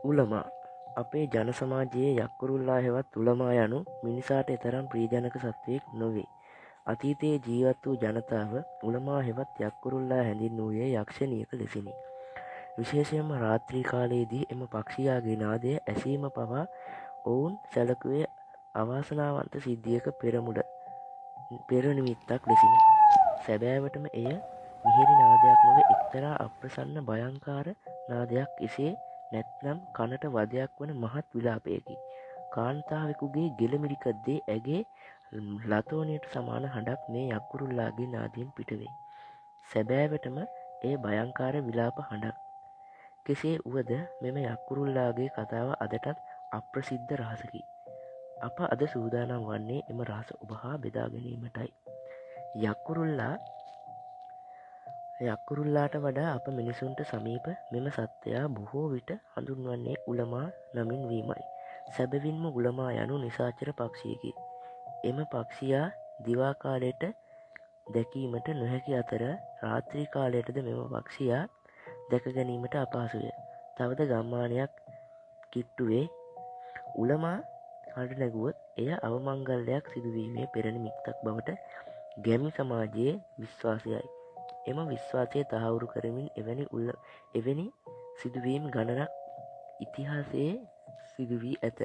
උලමා අපේ ජන සමාජයේ යක්කුරුල්ලා හෙවත් උලමා යනු මිනිසාට එතරම් ප්‍රීජනක සත්වයෙක් නොවේ. අතීතයේ ජීවත් වූ ජනතාව උලමා හෙවත් යක්කුරුල්ලා හැඳින්වූයේ යක්ෂණියක ලෙසිනි. විශේෂයෙන්ම රාත්‍රී කාලයේදී එම පක්ෂියාගේ නාදය ඇසීම පවා ඔවුන් සැලකුවේ අවාසනාවන්ත සිද්ධියක පෙරනිමිත්තක් ලෙසිනි. සැබෑවටම එය මිහිරි නාදයක් නොව එක්තරා අප්‍රසන්න භයංකාර නාදයක්, එසේ නැත්නම් කනට වදයක් වන මහත් විලාපයකි. කාන්තාවෙකුගේ ගෙළමිරිකද්දේ ඇගේ ලතෝනයට සමාන හඬක් මේ යක්කුරුල්ලාගේ නාදයෙන් පිටවේ. සැබෑවටම එය භයංකාර විලාප හඬක්. කෙසේ වුවද මෙම යක්කුරුල්ලාගේ කතාව අදටත් අප්‍රසිද්ධ රහසකි. අප අද සූදානම් වන්නේ එම රහස ඔබ හා බෙදා ගැනීමටයි. යක්කුරුල්ලාට වඩා අප මිනිසුන්ට සමීප මෙම සත්වයා බොහෝ විට හඳුන්වන්නේ උලමා නමින් වීමයි. සැබවින්ම උලමා යනු නිසාචර පක්ෂියකි. එම පක්ෂියා දිවා කාලයට දැකීමට නොහැකි අතර රාත්‍රී කාලයටද මෙම පක්ෂියා දැක ගැනීමට අපහසුය. තවද ගම්මානයක් කිට්ටුවේ උලමා හඬ නැගුවොත් එය අවමංගල්‍යයක් සිදුවීමේ පෙරනිමිත්තක් බවට ගැමි සමාජයේ විශ්වාසයයි. එම විශ්වාසය තහවුරු කරමින් එවැනි සිදුවීම් ගණනක් ඉතිහාසයේ සිදුවී ඇත.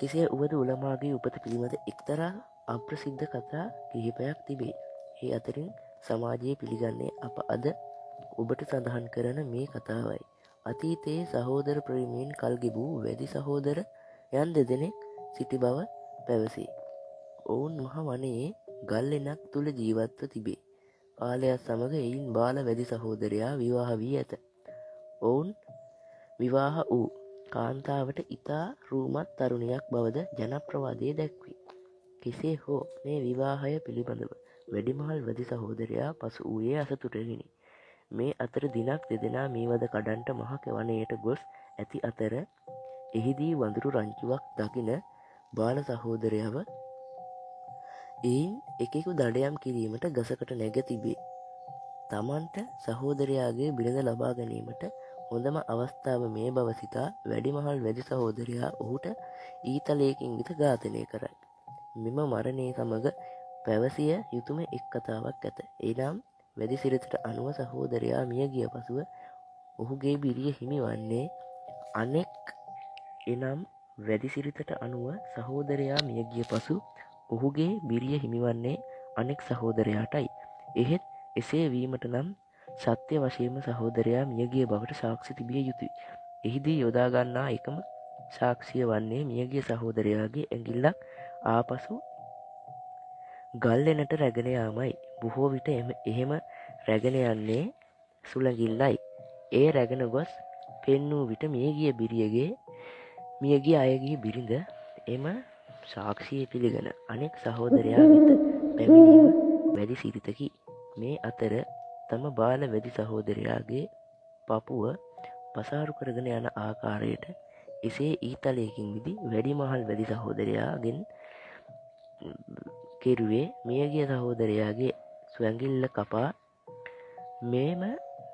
කෙසේ වුවද උලමාගේ උපත පිළිබඳ එක්තරා අප්‍රසිද්ධ කතා කිහිපයක් තිබේ. ඒ අතරින් සමාජයේ පිළිගන්නේ අප අද ඔබට සඳහන් කරන මේ කතාවයි. අතීතයේ සහෝදර ප්‍රේමයෙන් කල්ගෙබූ වැදි සහෝදරයන් දෙදෙනෙක් සිටි බව පැවසේ. ඔවුන් මහ වනයේ ගල්ලෙනක් තුළ ජීවත්ව තිබේ. කාලයක් සමඟ එයින් බාල වැදි සහෝදරයා විවාහ වී ඇත. ඔවුන් විවාහ වූ කාන්තාවට ඉතා රූමත් තරුණයක් බවද ජනප්‍රවාදය දැක්වේ. කෙසේ හෝ මේ විවාහය පිළිබඳව වැඩිමහල් වැදි සහෝදරයා පසු වූයේ අසතුටෙහිනි. මේ අතර දිනක් දෙදෙනා මීවද කඩන්ට මහ වනයට ගොස් ඇති අතර එහිදී වඳුරු රංචුවක් දකින බාල සහෝදරයව එයින් එකෙකු දඩයම් කිරීමට ගසකට නැග තිබේ. තමන්ට සහෝදරයාගේ බිරිඳ ලබා ගැනීමට හොඳම අවස්ථාව මේ බව සිතා වැඩිමහල් වැදි සහෝදරයා ඔහුට ඊතලයකින් විත ඝාතනය කරයි. මෙම මරණය සමඟ පැවසිය යුතුම එක් කතාවක් ඇත. එනම් වැදි සිරිතට අනුව සහෝදරයා මිය ගිය පසුව ඔහුගේ බිරිය හිමි වන්නේ අනෙක් එනම් වැදි සිරිතට අනුව සහෝදරයා මිය ගිය පසු ඔහුගේ බිරිය හිමිවන්නේ අනෙක් සහෝදරයාටයි. එහෙත් එසේ වීමට නම් සත්‍ය වශයෙන්ම සහෝදරයා මියගිය බවට සාක්ෂි තිබිය යුතුයි. එහිදී යොදාගන්නා එකම සාක්ෂිය වන්නේ මියගිය සහෝදරයාගේ ඇඟිල්ලක් ආපසු ගල්ලෙනට රැගෙන යාමයි. බොහෝ විට එහෙම රැගෙන යන්නේ සුළඟිල්ලයි. ඒ රැගෙන ගොස් පෙන්නූ විට මියගිය අයගේ බිරිඳ එම සාක්ෂිය පිළිගෙන අනෙක් සහෝදරයා වෙත පැමිණීම වැදි සිරිතකි. මේ අතර තම බාල වැදි සහෝදරයාගේ පපුව පසාරු කරගෙන යන ආකාරයට එසේ ඊතලයකින් විදි වැඩිමහල් වැදි සහෝදරයාගෙන් කෙරුවේ මියගිය සහෝදරයාගේ ස්වැඟිල්ල කපා මේම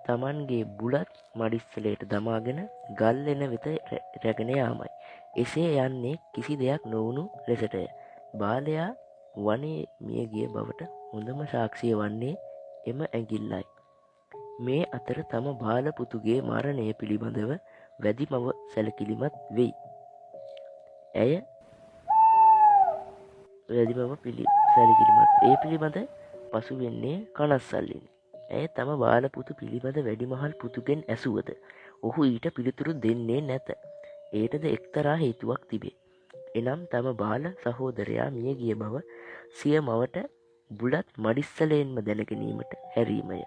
තමන්ගේ බුලත් මඩිස්සලයට දමාගෙන ගල්ලෙන වෙත රැගෙන යාමයි. එසේ යන්නේ කිසි දෙයක් නොවුණු ලෙසටය. බාලයා වනයේ මියගිය බවට හොඳම සාක්ෂිය වන්නේ එම ඇඟිල්ලයි. මේ අතර තම බාල පුතුගේ මරණය පිළිබඳව වැදි මව සැලකිලිමත් වෙයි. ඇය වැදිමව සැලකිලිමත් ඒ පිළිබඳ පසු වෙන්නේ කනස්සල්ලිනි. ඇය තම බාල පුතු පිළිබඳ වැඩිමහල් පුතුගෙන් ඇසුවද ඔහු ඊට පිළිතුරු දෙන්නේ නැත. ඒටද එක්තරා හේතුවක් තිබේ. එනම් තම බාල සහෝදරයා මිය ගිය බව සිය මවට බුලත් මඩිස්සලයෙන්ම දැනගැනීමට හැරීමය.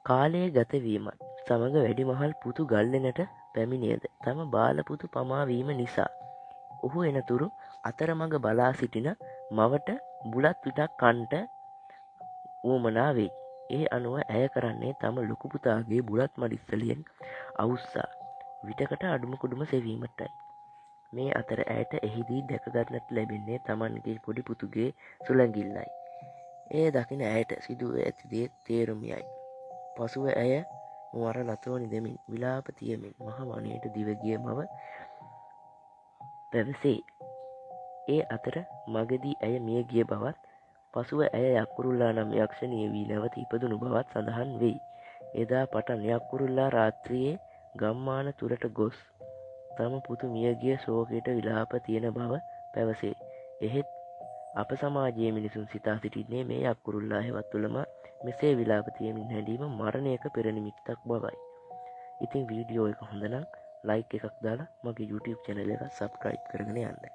කාලය ගතවීමත් සමඟ වැඩිමහල් පුතු ගල්ලෙනට පැමිණියද තම බාලපුතු පමාවීම නිසා. ඔහු එනතුරු අතරමඟ බලා සිටින මවට බුලත් විටක් කන්ට වුවමනා වෙයි. ඒ අනුව ඇය කරන්නේ තම ලොකුපුතාගේ බුලත් මඩිස්සලියෙන් අවුස්සා විටකට අඩුම කුඩුම සෙවීමටයි. මේ අතර ඇයට එහිදී දැකගන්නට ලැබෙන්නේ තමන්ගේ පොඩි පුතුගේ සුළඟිල්ලයි. ඒ දකින ඇයට සිදුව ඇතිදේ තේරුමියයි. පසුව ඇය මර නතුවනි දෙමින් විලාප තියමින් මහ වනයට දිවගිය බව පැවසේ. ඒ අතර මගදී ඇය මිය ගිය බවත් පසුව ඇය යක්කුරුල්ලා නම් යක්ෂණය වී නැවත ඉපදුණු බවත් සඳහන් වෙයි. එදා පටන් යක්කුරුල්ලා රාත්‍රියයේ ගම්මාන තුළට ගොස් තම පුතු මියගිය ශෝකයට විලාප තියෙන බව පැවසේ. එහෙත් අප සමාජයේ මිනිසුන් සිතා සිටින්නේ මේ යක්කුරුල්ලා හෙවත් තුළම මෙසේ විලාප තියමින් හැඳීම මරණයක පෙරනිමිත්තක් බවයි. ඉතින් වීඩියෝ එක හොඳනම් ලයික් එකක් දාලා මගේ YouTube චැනල එක සබ්ස්ක්‍රයිබ් කරගෙන යන්න.